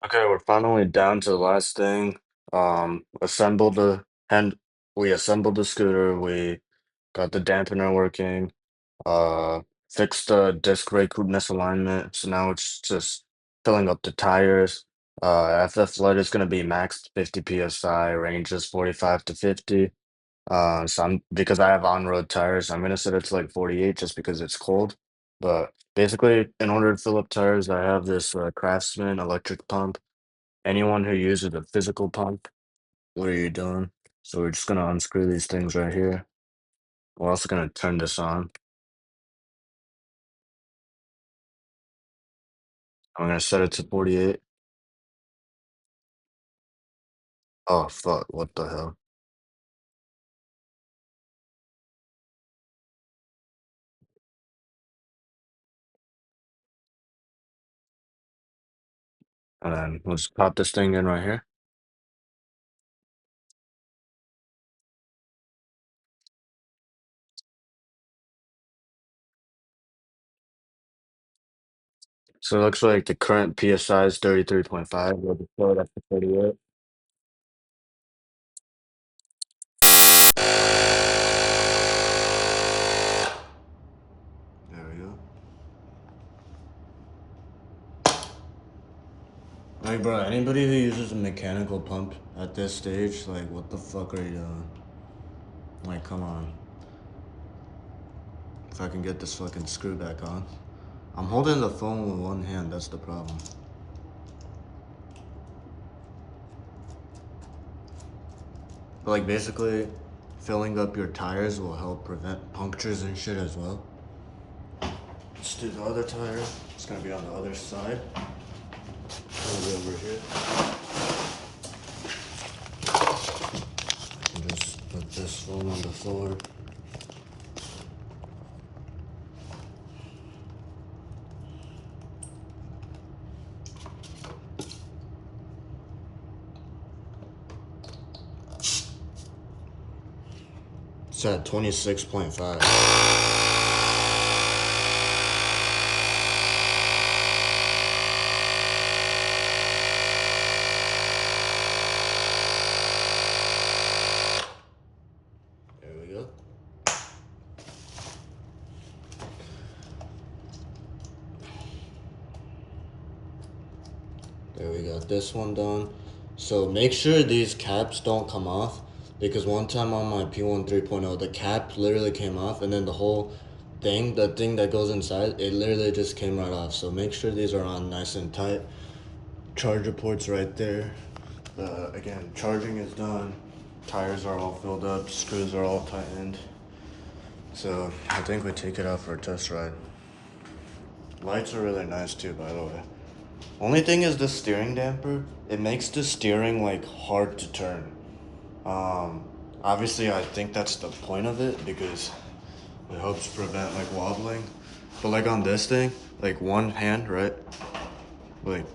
Okay, we're finally down to the last thing. Assembled the hand. We assembled the scooter. We got the dampener working. Uh, Fixed the disc brake misalignment. So now it's just filling up the tires. FF Lite is going to be maxed 50 psi. Range is 45 to 50. So I'm because I have on-road tires, I'm gonna set it to like 48 just because it's cold. But basically, in order to fill up tires, I have this Craftsman electric pump. Anyone who uses a physical pump, what are you doing? So we're just gonna unscrew these things right here. We're also gonna turn this on. I'm gonna set it to 48. Oh fuck, what the hell? And then we'll just pop this thing in right here. So it looks like the current PSI is 33.5. We'll just throw it up to 38. There we go. Like, bro, anybody who uses a mechanical pump at this stage, like, what the fuck are you doing? Like, come on. If I can get this fucking screw back on. I'm holding the phone with one hand, that's the problem. But like basically, filling up your tires will help prevent punctures and shit as well. Let's do the other tire. It's gonna be on the other side. It'll be over here. I can just put this phone on the floor. It's at 26.5. There we go. There we got this one done. So make sure these caps don't come off because one time on my P1 3.0, the cap literally came off and then the whole thing, the thing that goes inside, it literally just came right off. So make sure these are on nice and tight. Charger ports right there. Again, charging is done. Tires are all filled up. Screws are all tightened. So I think we take it out for a test ride. Lights are really nice too, by the way. Only thing is the steering damper. It makes the steering like hard to turn. Um, Obviously I think that's the point of it because it helps prevent like wobbling. But like on this thing, like one hand, right? Like,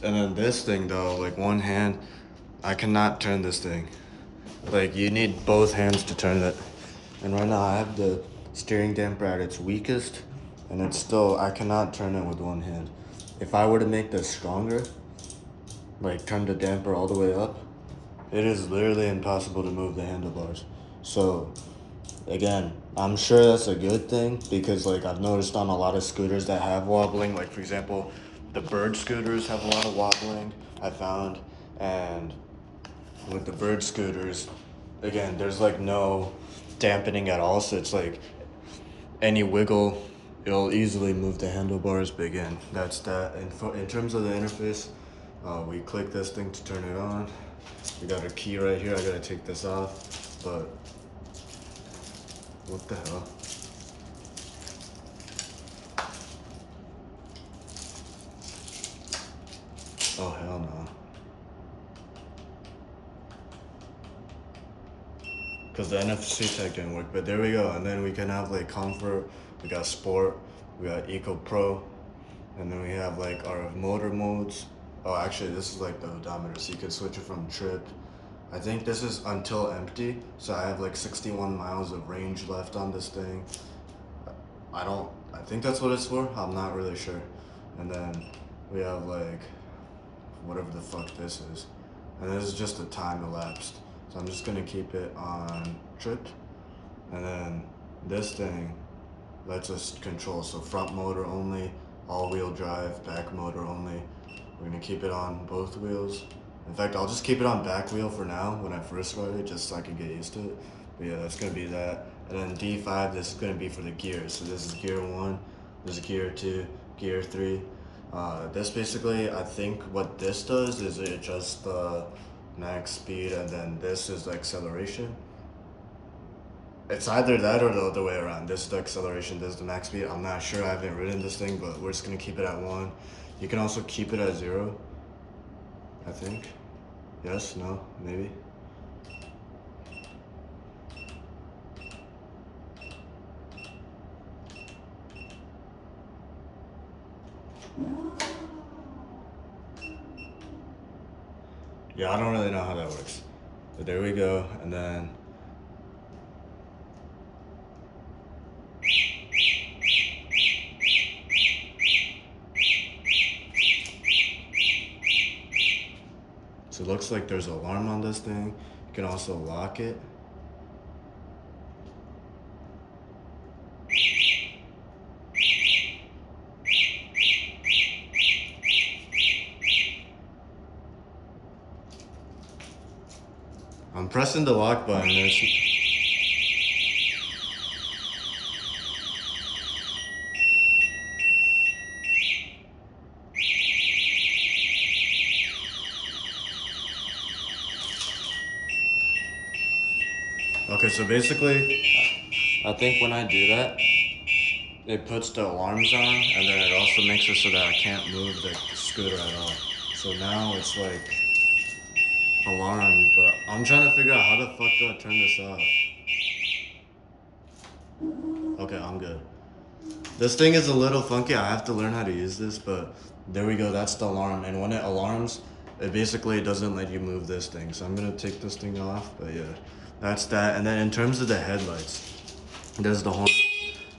and then this thing though, like one hand, I cannot turn this thing. Like you need both hands to turn it. And right now I have the steering damper at its weakest, and it's still, I cannot turn it with one hand. If I were to make this stronger, like turn the damper all the way up, it is literally impossible to move the handlebars. So again, I'm sure that's a good thing because like I've noticed on a lot of scooters that have wobbling, like for example, the Bird scooters have a lot of wobbling, I found, and with the Bird scooters, again, there's like no dampening at all, so it's like any wiggle, it'll easily move the handlebars. But again, that's that. And in terms of the interface, we click this thing to turn it on. We got a key right here. I gotta take this off, but what the hell? Oh hell no. Because the NFC tag didn't work, but there we go. And then we can have like comfort, we got sport, we got eco pro, and then we have like our motor modes. Oh, actually, this is like the odometer, so you can switch it from trip. I think this is until empty, so I have like 61 miles of range left on this thing. I think that's what it's for. I'm not really sure. And then we have like whatever the fuck this is. And this is just a time elapsed. So I'm just gonna keep it on trip. And then this thing lets us control. So front motor only, all wheel drive, back motor only. We're gonna keep it on both wheels. In fact, I'll just keep it on back wheel for now when I first start it, just so I can get used to it. But yeah, that's gonna be that. And then D5, this is gonna be for the gears. So this is gear 1, this is gear 2, gear 3. This basically, I think what this does is it adjusts the max speed, and then this is the acceleration. It's either that or the other way around. This is the acceleration, this is the max speed. I'm not sure, I haven't ridden this thing, but we're just gonna keep it at 1. You can also keep it at 0, I think. Yes, no, maybe. Yeah, I don't really know how that works. But there we go, and then so it looks like there's an alarm on this thing. You can also lock it. I'm pressing the lock button. Okay, so basically, I think when I do that, it puts the alarms on, and then it also makes it so that I can't move the scooter at all. So now it's like alarm, but I'm trying to figure out how the fuck do I turn this off. Okay, I'm good. This thing is a little funky. I have to learn how to use this, but there we go. That's the alarm. And when it alarms, it basically doesn't let you move this thing. So I'm gonna take this thing off, but yeah, that's that. And then in terms of the headlights, there's the horn,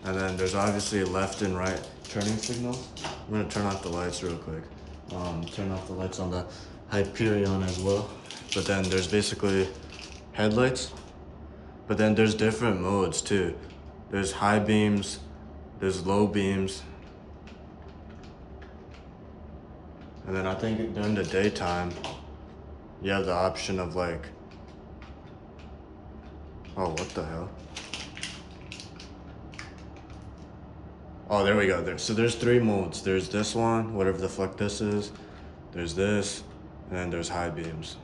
and then there's obviously left and right turning signals. I'm gonna turn off the lights real quick. Turn off the lights on the Hyperion as well. But then there's basically headlights, but then there's different modes too. There's high beams, there's low beams. And then I think during the daytime, you have the option of like, oh, what the hell? Oh, there we go. So there's 3 modes. There's this one, whatever the fuck this is. There's this, and then there's high beams.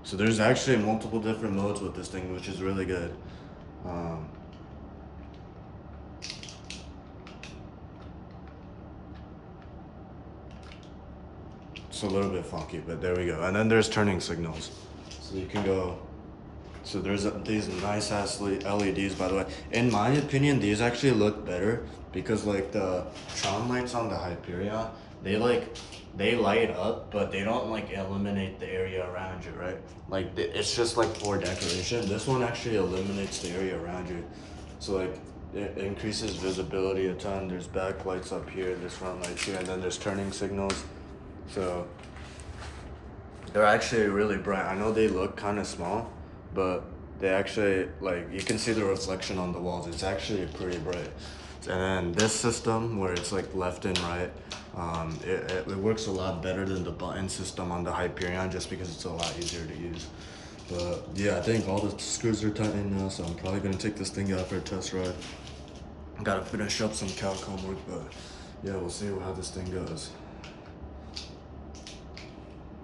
So there's actually multiple different modes with this thing, which is really good. It's a little bit funky, but there we go. And then there's turning signals. So you can go, so there's these nice ass LEDs, by the way. In my opinion, these actually look better because like the Tron lights on the Hyperion, they light up, but they don't like illuminate the area around you, right? Like it's just like for decoration. This one actually illuminates the area around you. So like it increases visibility a ton. There's backlights up here, there's front lights here, and then there's turning signals. So they're actually really bright. I know they look kind of small, but they actually, like, you can see the reflection on the walls. It's actually pretty bright. And then this system where it's like left and right, it works a lot better than the button system on the Hyperion just because it's a lot easier to use. But yeah, I think all the screws are tightened now, so I'm probably gonna take this thing out for a test ride. Gotta finish up some calc homework, but yeah, we'll see how this thing goes.